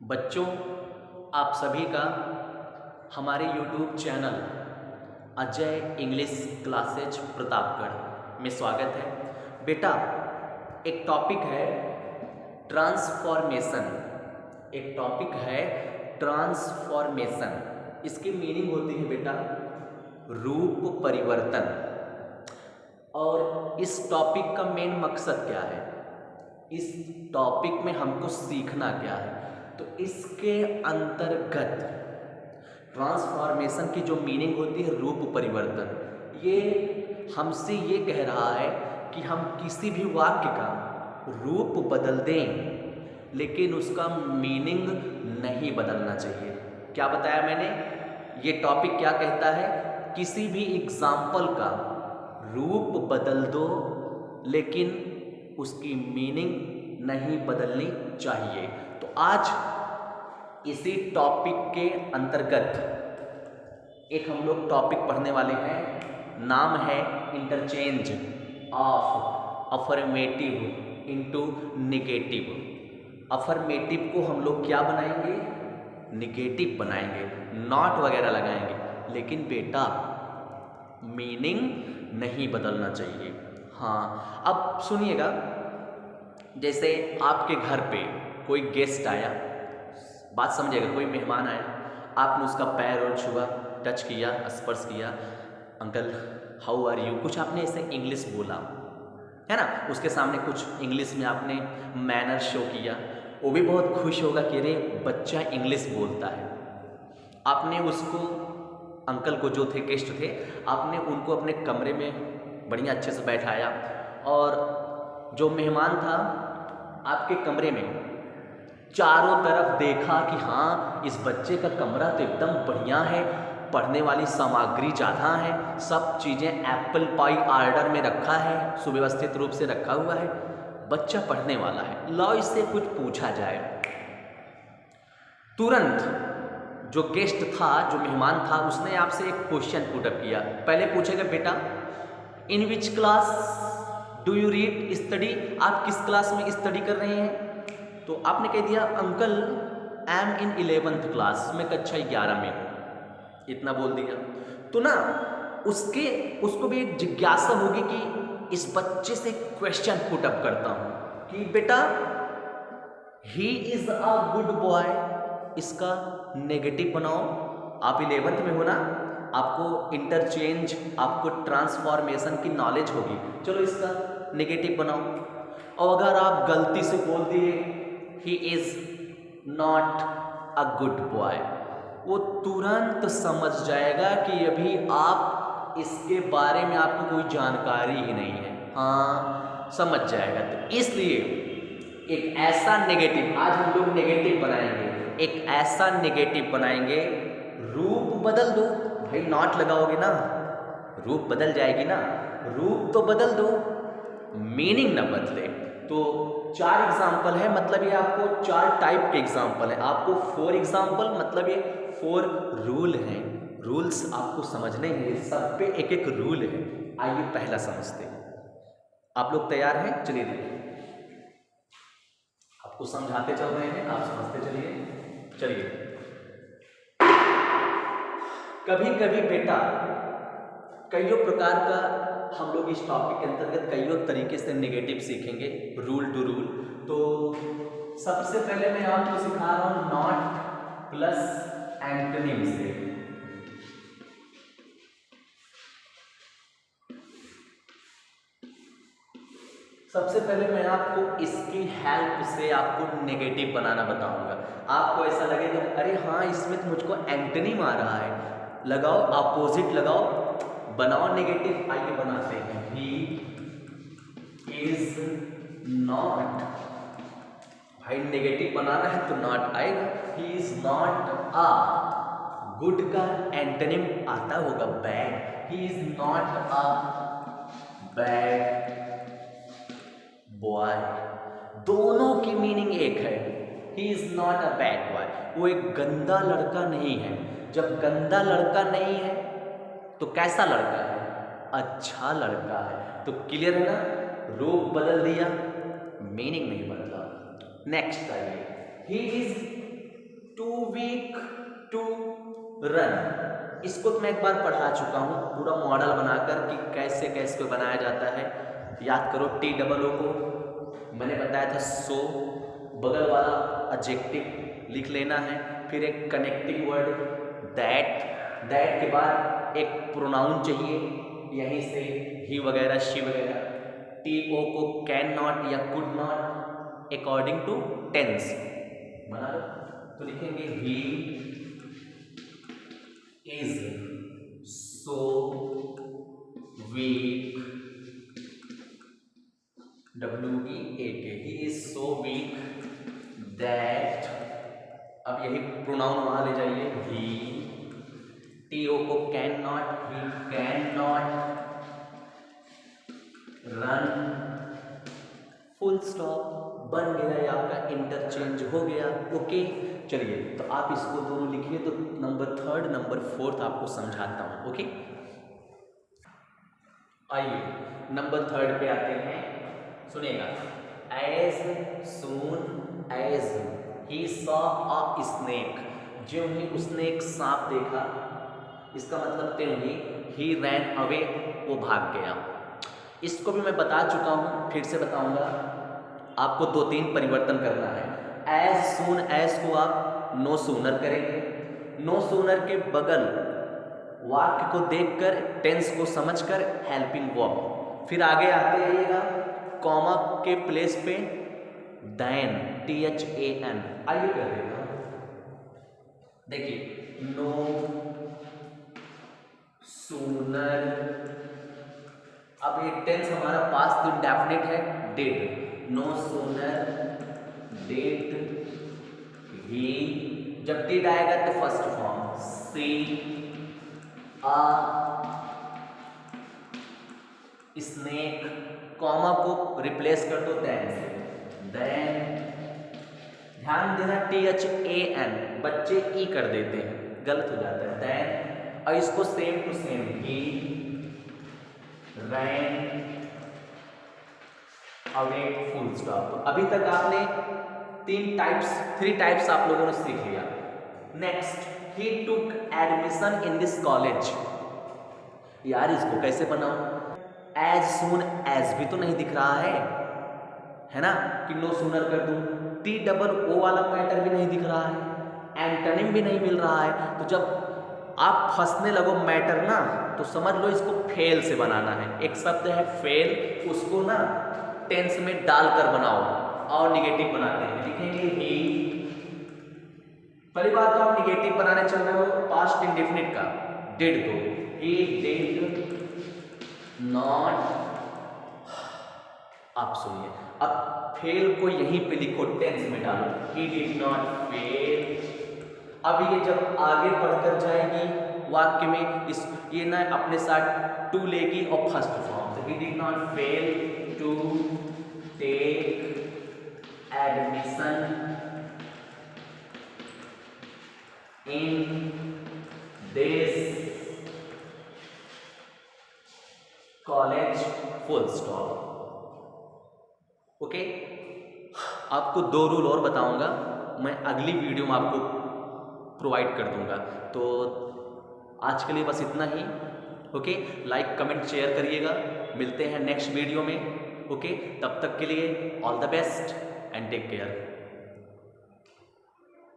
बच्चों, आप सभी का हमारे YouTube channel Ajay English classes Pratapgarh में स्वागत है। बेटा, एक टॉपिक है ट्रांसफॉर्मेशन। एक टॉपिक है ट्रांसफॉर्मेशन। इसकी मीनिंग होती है बेटा रूप परिवर्तन। और इस टॉपिक का मेन मकसद क्या है, इस टॉपिक में हमको सीखना क्या है? तो इसके अंतर्गत ट्रांसफॉर्मेशन की जो मीनिंग होती है रूप परिवर्तन, ये हमसे ये कह रहा है कि हम किसी भी वाक्य का रूप बदल दें लेकिन उसका मीनिंग नहीं बदलना चाहिए। क्या बताया मैंने? ये टॉपिक क्या कहता है? किसी भी एग्जाम्पल का रूप बदल दो लेकिन उसकी मीनिंग नहीं बदलनी चाहिए। तो आज इसी टॉपिक के अंतर्गत एक हम लोग टॉपिक पढ़ने वाले हैं, नाम है interchange of affirmative into negative. Affirmative को हम लोग क्या बनाएंगे? निगेटिव बनाएंगे, नॉट वगैरह लगाएंगे, लेकिन बेटा मीनिंग नहीं बदलना चाहिए। हाँ, अब सुनिएगा, जैसे आपके घर पे कोई गेस्ट आया, बात समझिएगा, कोई मेहमान आया, आपने उसका पैर और छुआ, टच किया, स्पर्श किया, अंकल हाउ आर यू, कुछ आपने ऐसे इंग्लिश बोला है ना, उसके सामने कुछ इंग्लिश में आपने मैनर शो किया, वो भी बहुत खुश होगा कि अरे बच्चा इंग्लिश बोलता है। आपने उसको, अंकल को जो थे गेस्ट थे, आपने उनको अपने कमरे में बढ़िया अच्छे से बैठाया और जो मेहमान था आपके कमरे में चारों तरफ देखा कि हाँ इस बच्चे का कमरा तो एकदम बढ़िया है, पढ़ने वाली सामग्री ज़्यादा है, सब चीज़ें एप्पल पाई ऑर्डर में रखा है, सुव्यवस्थित रूप से रखा हुआ है, बच्चा पढ़ने वाला है। लो इससे कुछ पूछा जाए, तुरंत जो गेस्ट था, जो मेहमान था, उसने आपसे एक क्वेश्चन पुट अप किया। पहले पूछेगा बेटा in which class do you read study, आप किस क्लास में स्टडी कर रहे हैं? तो आपने कह दिया uncle I am in 11th class, मैं कक्षा 11 में हूँ, इतना बोल दिया। तो ना उसको भी एक जिज्ञासा होगी कि इस बच्चे से क्वेश्चन पुट अप करता हूँ कि बेटा he is a good boy, इसका नेगेटिव बनाओ। आप 11th में हो ना, आपको इंटरचेंज, आपको ट्रांसफॉर्मेशन की नॉलेज होगी, चलो इसका नेगेटिव बनाओ। और अगर आप गलती से बोल दिए he is not a good boy, वो तुरंत समझ जाएगा कि अभी आप इसके बारे में आपको कोई जानकारी ही नहीं है। हाँ, समझ जाएगा। तो इसलिए एक ऐसा नेगेटिव, आज हम लोग नेगेटिव बनाएंगे, एक ऐसा नेगेटिव बनाएंगे, रूप बदल दो। भाई नॉट लगाओगे ना, रूप बदल जाएगी ना, रूप तो बदल दो, मीनिंग न बदले। तो 4 एग्जाम्पल है, मतलब ये आपको 4 टाइप के एग्जाम्पल है, आपको 4 एग्जाम्पल, मतलब ये 4 रूल हैं। रूल्स आपको समझने हैं, सब पे एक एक रूल है। आइए पहला समझते हैं। आप लोग तैयार हैं? चलिए देखिए, आपको समझाते चल रहे हैं, आप समझते चलिए। चलिए, कभी कभी बेटा कईयों प्रकार का हम लोग इस टॉपिक के अंतर्गत कईयों तरीके से नेगेटिव सीखेंगे, रूल टू रूल। तो सबसे पहले मैं आपको सिखा रहा हूं नॉट प्लस एंटोनिम से। सबसे पहले मैं आपको इसकी हेल्प से आपको नेगेटिव बनाना बताऊंगा। आपको ऐसा लगेगा अरे हाँ इसमें तो मुझको एंटोनिम आ रहा है, लगाओ अपोजिट लगाओ, बनाओ नेगेटिव। आइए बनाते हैं। ही इज नॉट, भाई नेगेटिव बनाना है तो नॉट आएगा। He is not a good का एंटोनिम आता होगा bad. He is not a bad boy, दोनों की मीनिंग एक है। He is not a bad boy, वो एक गंदा लड़का नहीं है। जब गंदा लड़का नहीं है तो कैसा लड़का है? अच्छा लड़का है। तो क्लियर है ना, रूप बदल दिया, मीनिंग नहीं बदला। नेक्स्ट आइए, he is too weak to run. इसको मैं एक बार पढ़ा चुका हूँ पूरा मॉडल बनाकर कि कैसे कैसे को बनाया जाता है। याद करो TOO को मैंने बताया था सो, बगल वाला एडजेक्टिव लिख लेना है, फिर एक कनेक्टिंग वर्ड दैट के बाद एक प्रोनाउन चाहिए, यहीं से ही वगैरह शी वगैरह। TO को कैन नॉट या could not according to tense बना लो, तो लिखेंगे he is so weak, WEAK, he is so weak that, अब यही प्रोनाउन वहां ले जाइए ही। TO को can not, he can not run, full stop, बन गया, ये आपका इंटरचेंज हो गया। ओके चलिए, तो आप इसको दोनों लिखिए, तो नंबर 3 नंबर 4 आपको समझाता हूं। ओके आइए नंबर 3 पे आते हैं, सुनिएगा। As soon as he saw a snake, ज्यों ही उसने एक सांप देखा, इसका मतलब त्यों ही रैन अवे, वो भाग गया। इसको भी मैं बता चुका हूँ, फिर से बताऊंगा। आपको 2-3 परिवर्तन करना है। एज सून एज को आप नो सूनर करेंगे, नो सूनर के बगल वाक्य को देखकर टेंस को समझकर हेल्पिंग वर्ब, फिर आगे आते आइएगा कॉमा के प्लेस पे देन, THAN। आइए कर देगा, देखिए नो सूनर, अब ये टेंस हमारा पास्ट इंडेफिनिट है, did. No sooner did he, जब डिड आएगा तो first form see a snake, comma को रिप्लेस कर दो देन से, देन। ध्यान देना THAN, बच्चे ई कर देते हैं, गलत हो जाता है, देन। और इसको same to same he ran away, full stop. अभी तक आपने 3 टाइप्स आप लोगों ने सीख लिया। Next, he took admission in this college. यार इसको कैसे बनाऊं? एज सून एज भी तो नहीं दिख रहा है ना, कि नो सूनर कर दूं। TOO वाला पैटर्न भी नहीं दिख रहा है, एंटोनिम भी नहीं मिल रहा है। तो जब आप फंसने लगो मैटर ना, तो समझ लो इसको फेल से बनाना है। एक शब्द है फेल, उसको ना टेंस में डालकर बनाओ, और निगेटिव बनाते हैं, लिखेंगे ही। पहली बात तो आप निगेटिव बनाने चल रहे हो पास्ट इंडेफिनिट का, डिड को, ही डिड नॉट। आप सुनिए, अब फेल को यहीं पे लिखो, टेंस में डालो, ही डिड नॉट फेल। अब ये जब आगे बढ़कर जाएगी वाक्य में, इस ये ना अपने साथ टू लेगी और फर्स्ट फॉर्म, तो he did not fail to take admission in this college, full stop. Okay, आपको 2 रूल और बताऊंगा, मैं अगली वीडियो में आपको प्रोवाइड कर दूंगा। तो आज के लिए बस इतना ही। ओके, लाइक कमेंट शेयर करिएगा, मिलते हैं नेक्स्ट वीडियो में। ओके, तब तक के लिए all the best and take care.